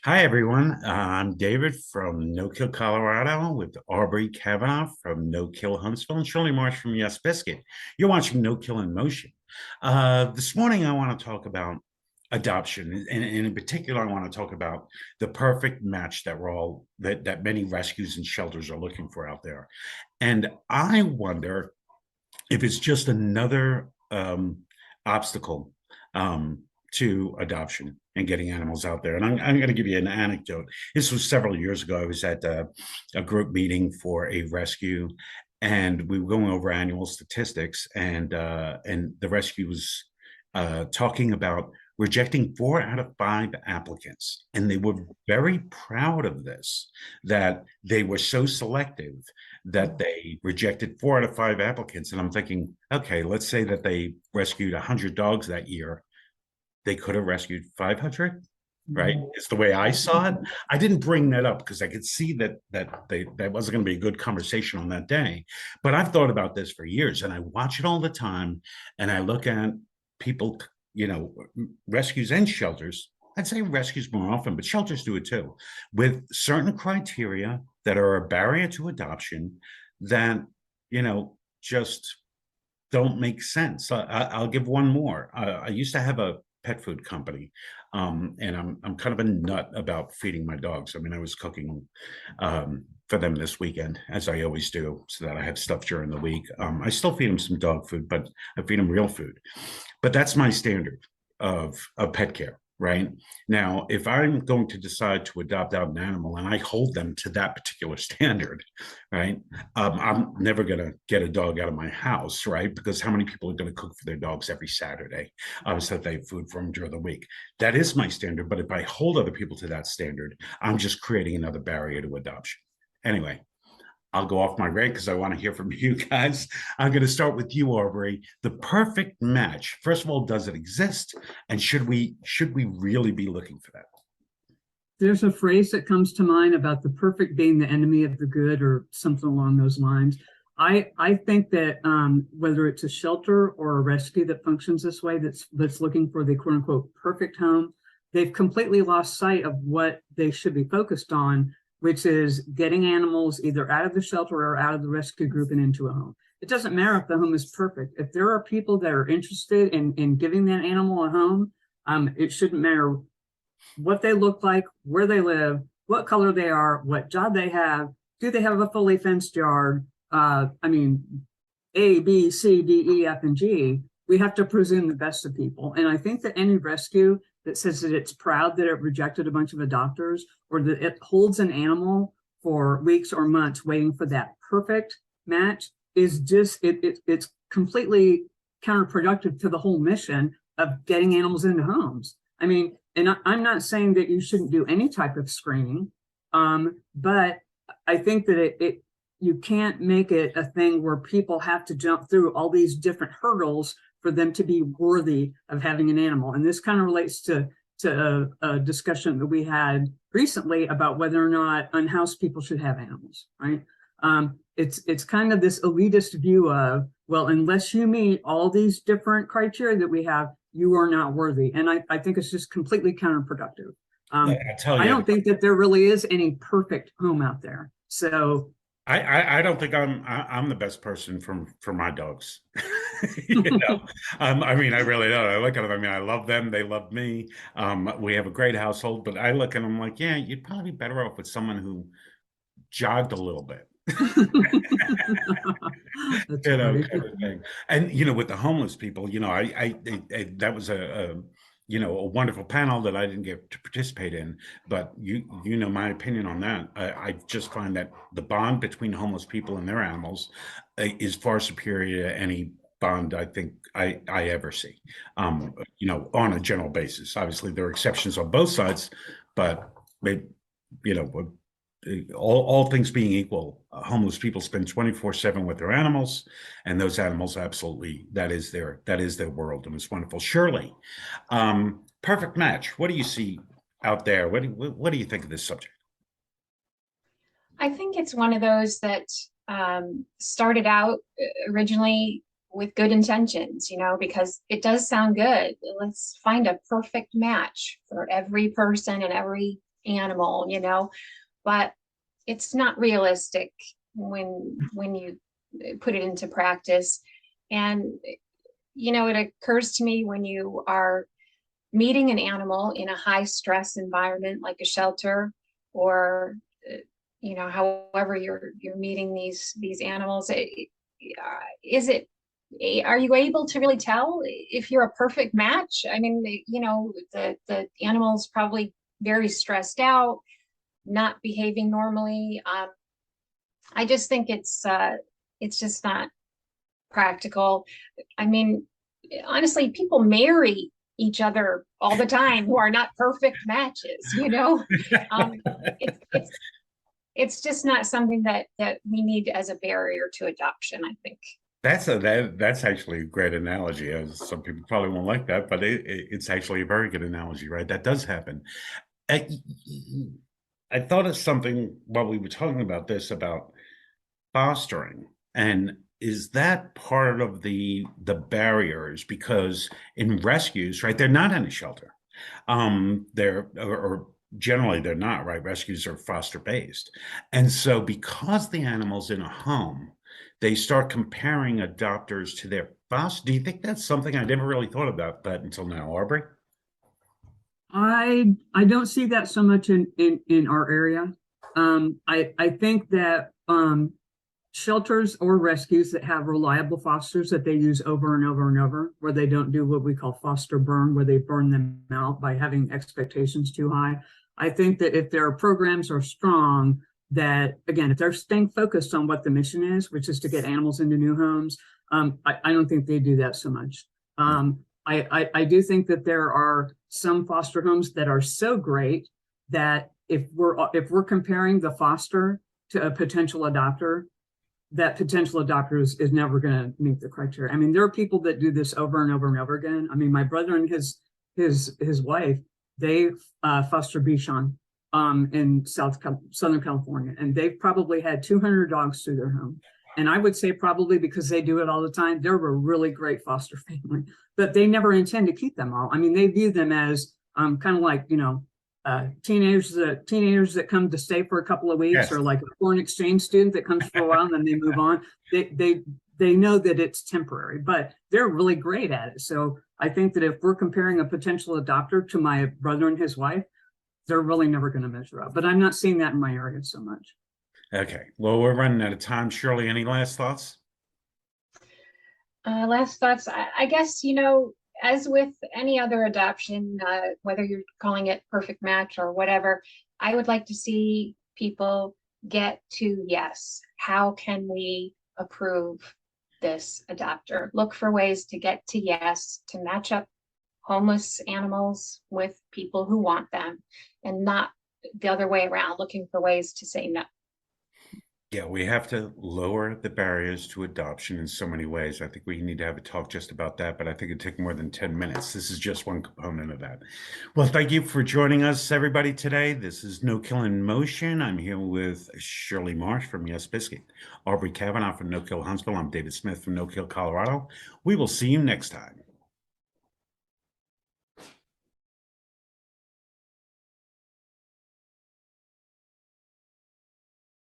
Hi, everyone. I'm David from No Kill, Colorado, with Aubrie Kavanaugh from No Kill Huntsville and Shirley Marsh from Yes Biscuit. You're watching No Kill in Motion. This morning, I want to talk about adoption, and in particular, I want to talk about the perfect match that many rescues and shelters are looking for out there. And I wonder if it's just another obstacle to adoption and getting animals out there. And I'm going to give you an anecdote. This was several years ago. I was at a group meeting for a rescue, and we were going over annual statistics, and the rescue was talking about rejecting 4 out of 5 applicants. And they were very proud of this, that they were so selective that they rejected 4 out of 5 applicants. And I'm thinking, okay, let's say that they rescued 100 dogs that year. They could have rescued 500, right? It's the way I saw it. I didn't bring that up because I could see that wasn't going to be a good conversation on that day. But I've thought about this for years, and I watch it all the time, and I look at people, rescues and shelters. I'd say rescues more often, but shelters do it too, with certain criteria that are a barrier to adoption that, just don't make sense. I'll give one more. I used to have a pet food company, and I'm kind of a nut about feeding my dogs. I mean, I was cooking for them this weekend, as I always do, so that I have stuff during the week. I still feed them some dog food, but I feed them real food. But that's my standard of pet care. Right now, if I'm going to decide to adopt out an animal and I hold them to that particular standard, right, I'm never going to get a dog out of my house, right? Because how many people are going to cook for their dogs every Saturday? So they have food for them during the week. That is my standard. But if I hold other people to that standard, I'm just creating another barrier to adoption. Anyway, I'll go off my rant because I want to hear from you guys. I'm going to start with you, Aubrie. The perfect match. First of all, does it exist? And should we really be looking for that? There's a phrase that comes to mind about the perfect being the enemy of the good, or something along those lines. I think that whether it's a shelter or a rescue that functions this way, that's looking for the quote unquote perfect home, they've completely lost sight of what they should be focused on, which is getting animals either out of the shelter or out of the rescue group and into a home. It doesn't matter if the home is perfect. If there are people that are interested in giving that animal a home, it shouldn't matter what they look like, where they live, what color they are, what job they have. Do they have a fully fenced yard? I mean, A, B, C, D, E, F, and G. We have to presume the best of people. And I think that any rescue that says that it's proud that it rejected a bunch of adopters, or that it holds an animal for weeks or months waiting for that perfect match, is just, it's completely counterproductive to the whole mission of getting animals into homes. I mean, and I'm not saying that you shouldn't do any type of screening, but I think that you can't make it a thing where people have to jump through all these different hurdles for them to be worthy of having an animal. And this kind of relates to a discussion that we had recently about whether or not unhoused people should have animals, right? It's kind of this elitist view of, well, unless you meet all these different criteria that we have, you are not worthy. And I think it's just completely counterproductive. I tell you, I don't think that there really is any perfect home out there. So I don't think I'm the best person for my dogs. you know, I mean, I really don't. I look at them. I mean, I love them. They love me. We have a great household, but I look at them like, yeah, you'd probably be better off with someone who jogged a little bit. that's Kind of thing. And with the homeless people, that was a wonderful panel that I didn't get to participate in. But you know my opinion on that. I just find that the bond between homeless people and their animals is far superior to any bond I think I ever see. On a general basis. Obviously, there are exceptions on both sides, but they, you know, all things being equal, homeless people spend 24/7 with their animals, and those animals absolutely that is their world, and it's wonderful. Shirley, perfect match. What do you see out there? What do you think of this subject? I think it's one of those that started out originally with good intentions, because it does sound good. Let's find a perfect match for every person and every animal, but it's not realistic when you put it into practice. And, it occurs to me when you are meeting an animal in a high stress environment like a shelter, or however you're meeting these animals, are you able to really tell if you're a perfect match? I mean, the animal's probably very stressed out, not behaving normally. I just think it's just not practical. I mean, honestly, people marry each other all the time who are not perfect matches, it's just not something that we need as a barrier to adoption, I think. That's actually a great analogy. Some people probably won't like that, but it's actually a very good analogy, right? That does happen. I thought of something while we were talking about this, about fostering, and is that part of the barriers? Because in rescues, right, they're not in a shelter. Or generally they're not, right? Rescues are foster based. And so because the animal's in a home, they start comparing adopters to their foster. Do you think that's something? I never really thought about that until now, Aubrie. I don't see that so much in our area. I think that shelters or rescues that have reliable fosters that they use over and over and over, where they don't do what we call foster burn, where they burn them out by having expectations too high. I think that if their programs are strong, that again, if they're staying focused on what the mission is, which is to get animals into new homes, I don't think they do that so much. I do think that there are some foster homes that are so great that if we're comparing the foster to a potential adopter, that potential adopter is never going to meet the criteria. I mean, there are people that do this over and over and over again. I mean, my brother and his wife, they foster Bichon in Southern California, and they've probably had 200 dogs through their home. And I would say probably because they do it all the time, they're a really great foster family, but they never intend to keep them all. I mean, they view them as kind of like, teenagers that come to stay for a couple of weeks, yes, or like a foreign exchange student that comes for a while and then they move on. They know that it's temporary, but they're really great at it. So I think that if we're comparing a potential adopter to my brother and his wife, they're really never going to measure up. But I'm not seeing that in my area so much. Okay, well, we're running out of time. Shirley, any last thoughts? Last thoughts, I guess, as with any other adoption, whether you're calling it perfect match or whatever, I would like to see people get to yes. How can we approve this adopter? Look for ways to get to yes, to match up homeless animals with people who want them, and not the other way around, looking for ways to say no. Yeah, we have to lower the barriers to adoption in so many ways. I think we need to have a talk just about that, but I think it'd take more than 10 minutes. This is just one component of that. Well, thank you for joining us, everybody, today. This is No Kill in Motion. I'm here with Shirley Marsh from Yes Biscuit, Aubrie Kavanaugh from No Kill Huntsville. I'm David Smith from No Kill Colorado. We will see you next time.